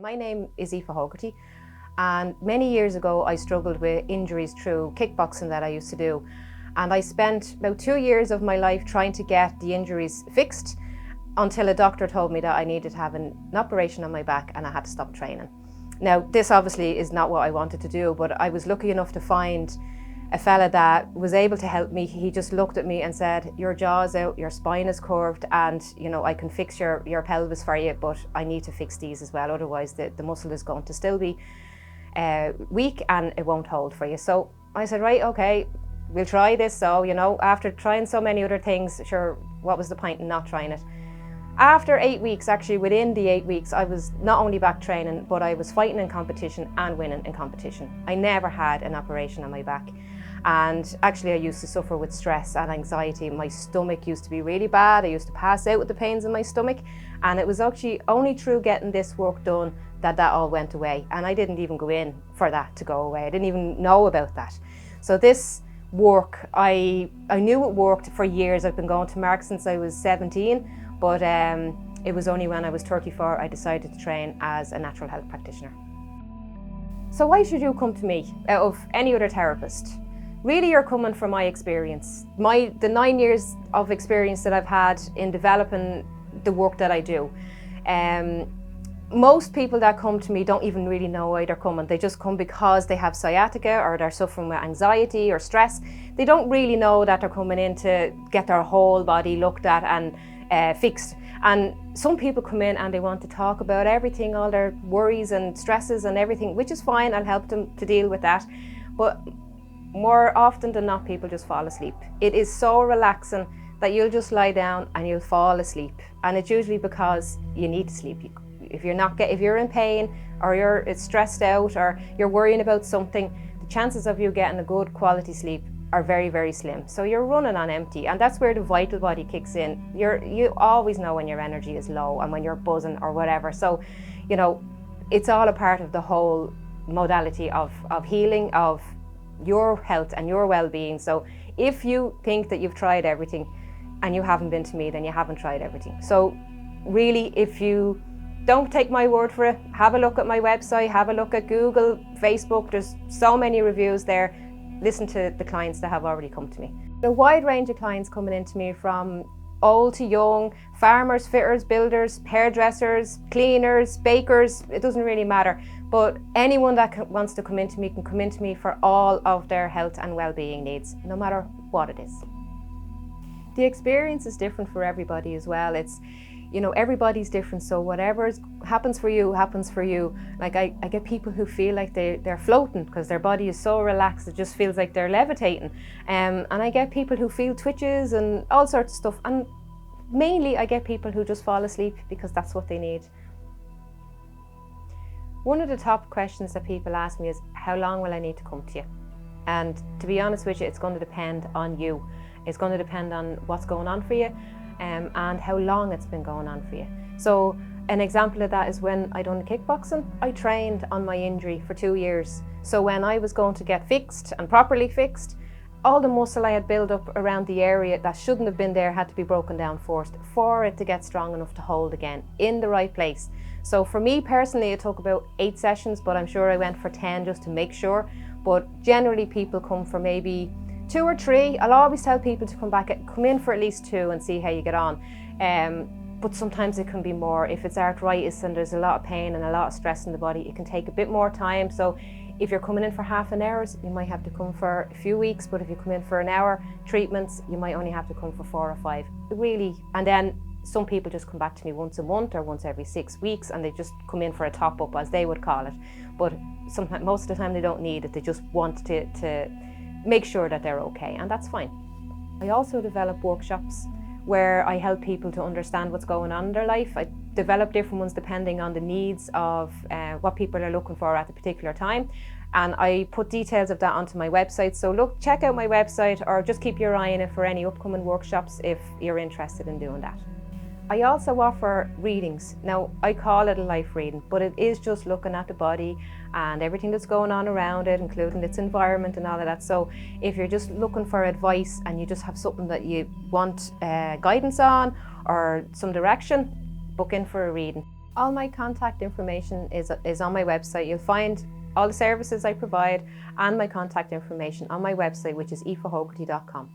My name is Aoife Hogarty, and many years ago I struggled with injuries through kickboxing that I used to do, and I spent about 2 years of my life trying to get the injuries fixed until a doctor told me that I needed to have an operation on my back and I had to stop training. Now this obviously is not what I wanted to do, but I was lucky enough to find a fella that was able to help me. He just looked at me and said, your jaw's out, your spine is curved, and I can fix your pelvis for you, but I need to fix these as well, otherwise the muscle is going to still be weak and it won't hold for you. So I said, right, okay, we'll try this. So after trying so many other things, sure, what was the point in not trying it? After 8 weeks, actually within the 8 weeks, I was not only back training, but I was fighting in competition and winning in competition. I never had an operation on my back. And actually I used to suffer with stress and anxiety. My stomach used to be really bad. I used to pass out with the pains in my stomach. And it was actually only through getting this work done that all went away. And I didn't even go in for that to go away. I didn't even know about that. So this work, I knew it worked for years. I've been going to Mark since I was 17, but it was only when I was 34 I decided to train as a natural health practitioner. So why should you come to me out of any other therapist? Really, you're coming from my experience, the 9 years of experience that I've had in developing the work that I do. Most people that come to me don't even really know why they're coming. They just come because they have sciatica or they're suffering with anxiety or stress. They don't really know that they're coming in to get their whole body looked at and fixed. And some people come in and they want to talk about everything, all their worries and stresses and everything, which is fine. I'll help them to deal with that. But more often than not, people just fall asleep. It is so relaxing that you'll just lie down and you'll fall asleep. And it's usually because you need to sleep. If you're in pain or you're stressed out or you're worrying about something, the chances of you getting a good quality sleep are very, very slim. So you're running on empty, and that's where the vital body kicks in. You always know when your energy is low and when you're buzzing or whatever. So, it's all a part of the whole modality of healing, of your health and your well-being. So if you think that you've tried everything and you haven't been to me, then you haven't tried everything. So really, if you don't take my word for it, have a look at my website, have a look at Google, Facebook. There's so many reviews there. Listen to the clients that have already come to me. A wide range of clients coming into me, from old to young, farmers, fitters, builders, hairdressers, cleaners, bakers, it doesn't really matter. But anyone that wants to come into me can come into me for all of their health and well-being needs, no matter what it is. The experience is different for everybody as well. It's, everybody's different, so whatever happens for you, happens for you. Like I get people who feel like they're floating because their body is so relaxed, it just feels like they're levitating. And I get people who feel twitches and all sorts of stuff. And mainly I get people who just fall asleep because that's what they need. One of the top questions that people ask me is, how long will I need to come to you? And to be honest with you, it's going to depend on you. It's going to depend on what's going on for you and how long it's been going on for you. So an example of that is when I done kickboxing, I trained on my injury for 2 years. So when I was going to get fixed and properly fixed, all the muscle I had built up around the area that shouldn't have been there had to be broken down first for it to get strong enough to hold again in the right place. So for me personally, it took about 8 sessions, but I'm sure I went for 10 just to make sure. But generally people come for maybe 2 or 3. I'll always tell people to come in for at least 2 and see how you get on. But sometimes it can be more. If it's arthritis and there's a lot of pain and a lot of stress in the body, it can take a bit more time. So if you're coming in for half an hour, you might have to come for a few weeks, but if you come in for an hour treatments, you might only have to come for 4 or 5. Really, and then some people just come back to me once a month or once every 6 weeks, and they just come in for a top-up, as they would call it. But sometimes, most of the time, they don't need it. They just want to make sure that they're okay, and that's fine. I also develop workshops where I help people to understand what's going on in their life. I develop different ones depending on the needs of what people are looking for at the particular time. And I put details of that onto my website. So check out my website, or just keep your eye on it for any upcoming workshops if you're interested in doing that. I also offer readings. Now, I call it a life reading, but it is just looking at the body and everything that's going on around it, including its environment and all of that. So if you're just looking for advice and you just have something that you want guidance on or some direction, book in for a reading. All my contact information is on my website. You'll find all the services I provide and my contact information on my website, which is aoifehogarty.com.